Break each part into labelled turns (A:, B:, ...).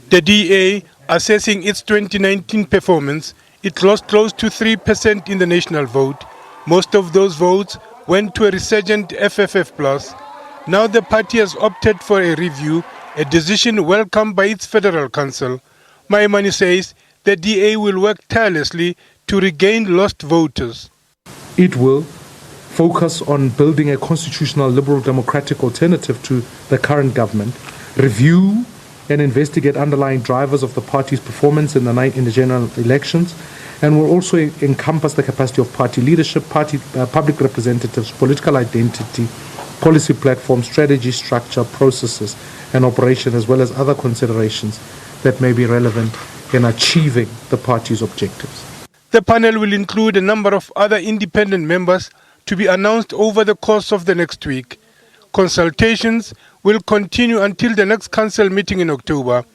A: The DA, assessing its 2019 performance, it lost close to 3% in the national vote. Most of those votes went to a resurgent FFF+. Now the party has opted for a review, a decision welcomed by its Federal Council. Maimane says the DA will work tirelessly to regain lost voters.
B: It will focus on building a constitutional liberal democratic alternative to the current government, review and investigate underlying drivers of the party's performance in the general elections, and will also encompass the capacity of party leadership, public representatives, political identity, policy platform, strategy, structure, processes, and operation, as well as other considerations that may be relevant in achieving the party's objectives.
A: The panel will include a number of other independent members to be announced over the course of the next week. Consultations will continue until the next council meeting in October.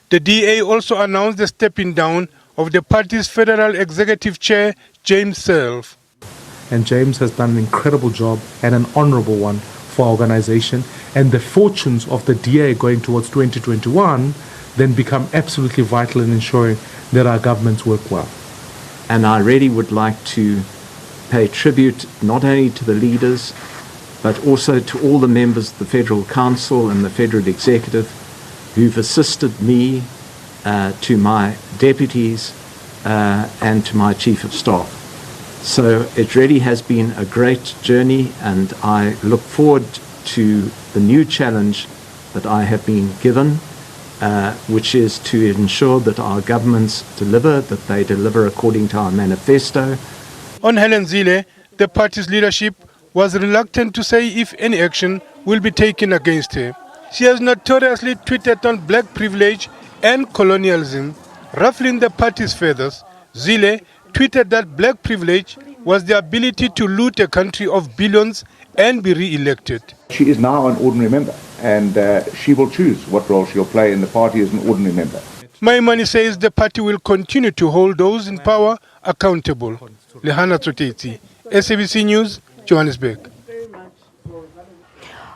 A: The DA also announced the stepping down of the party's federal executive chair, James Self.
B: And James has done an incredible job and an honorable one for our organization. And the fortunes of the DA going towards 2021 then become absolutely vital in ensuring that our governments work well.
C: And I really would like to pay tribute not only to the leaders, but also to all the members of the Federal Council and the Federal Executive who've assisted me, to my deputies, and to my Chief of Staff. So it really has been a great journey, and I look forward to the new challenge that I have been given, which is to ensure that our governments deliver, that they deliver according to our manifesto.
A: On Helen Zille, the party's leadership was reluctant to say if any action will be taken against her. She has notoriously tweeted on black privilege and colonialism, ruffling the party's feathers. Zille tweeted that black privilege was the ability to loot a country of billions and be re-elected.
D: She is now an ordinary member, and she will choose what role she'll play in the party as an ordinary member.
A: Maimane says the party will continue to hold those in power accountable. Lehana Tsotesti, SABC News, Johannesburg.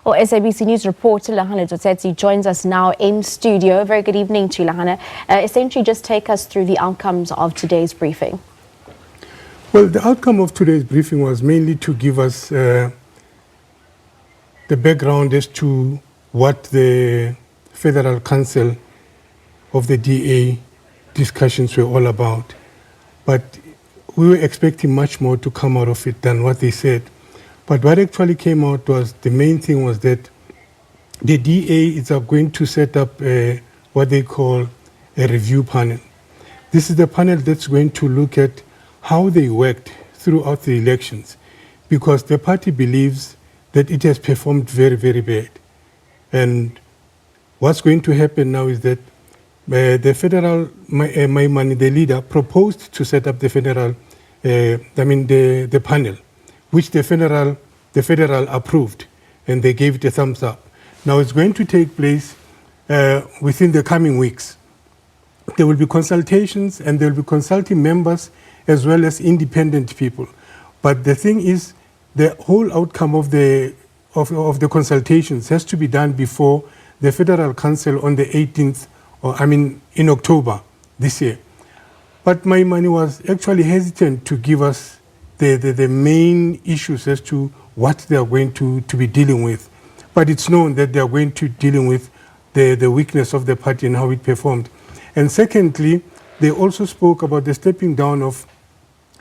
E: Well, SABC News reporter Lehana Tsotesti joins us now in studio. Very good evening to you, Lehana. Essentially, just take us through the outcomes of today's briefing.
A: Well, the outcome of today's briefing was mainly to give us the background as to what the Federal Council of the DA discussions were all about. But we were expecting much more to come out of it than what they said. But what actually came out was, the main thing was that the DA is going to set up what they call a review panel. This is the panel that's going to look at how they worked throughout the elections, because the party believes that it has performed very, very bad. And what's going to happen now is that the Federal Maimane, the leader, proposed to set up the federal, the panel, which the federal approved, and they gave it a thumbs up. Now it's going to take place within the coming weeks. There will be consultations, and there will be consulting members as well as independent people. But the thing is, the whole outcome of the consultations has to be done before the Federal Council on the 18th, in October this year. But Maimane was actually hesitant to give us the main issues as to what they are going to be dealing with. But it's known that they are going to dealing with the weakness of the party and how it performed. And secondly, they also spoke about the stepping down of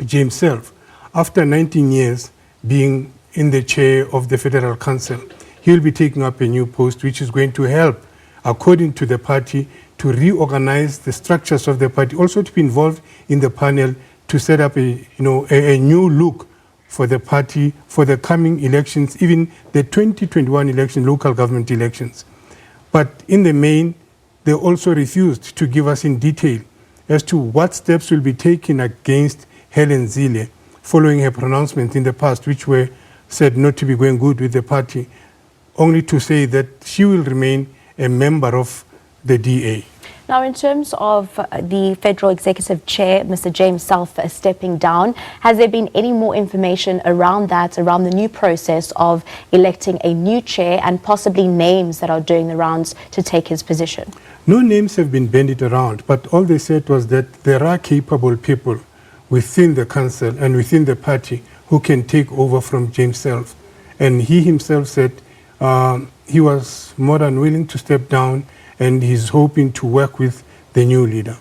A: James Self. After 19 years being in the chair of the Federal Council, he will be taking up a new post, which is going to help, according to the party, to reorganize the structures of the party, also to be involved in the panel to set up a new look for the party for the coming elections, even the 2021 election, local government elections. But in the main, they also refused to give us in detail as to what steps will be taken against Helen Zille following her pronouncements in the past, which were said not to be going good with the party, only to say that she will remain a member of the DA.
E: Now, in terms of the Federal Executive Chair, Mr. James Self, stepping down, has there been any more information around that, around the new process of electing a new chair and possibly names that are doing the rounds to take his position?
A: No names have been bandied around, but all they said was that there are capable people within the council and within the party who can take over from James Self. And he himself said he was more than willing to step down, and he's hoping to work with the new leader.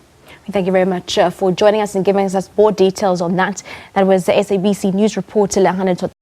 E: Thank you very much for joining us and giving us more details on that. That was the SABC News reporter Lehana Tsotesti.